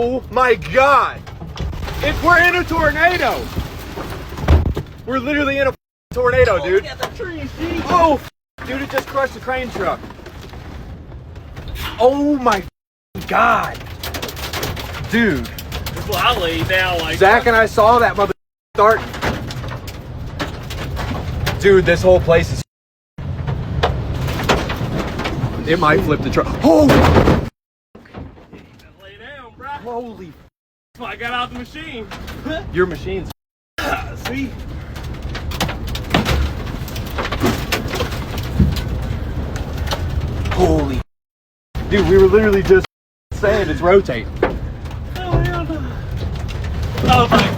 Oh my God. We're in a tornado. We're literally in a tornado, dude. Look at the trees, G. Oh, dude, it just crushed the crane truck. Oh my God. Dude. That's what I lay down like. Zach and I saw that mother start. Dude, this whole place is. It might flip the truck. Oh! Lay down, bro. Holy. That's why I got out the machine. Your machine's. See? Holy. Dude, we were literally just saying it's rotating. Oh, hell no. Oh my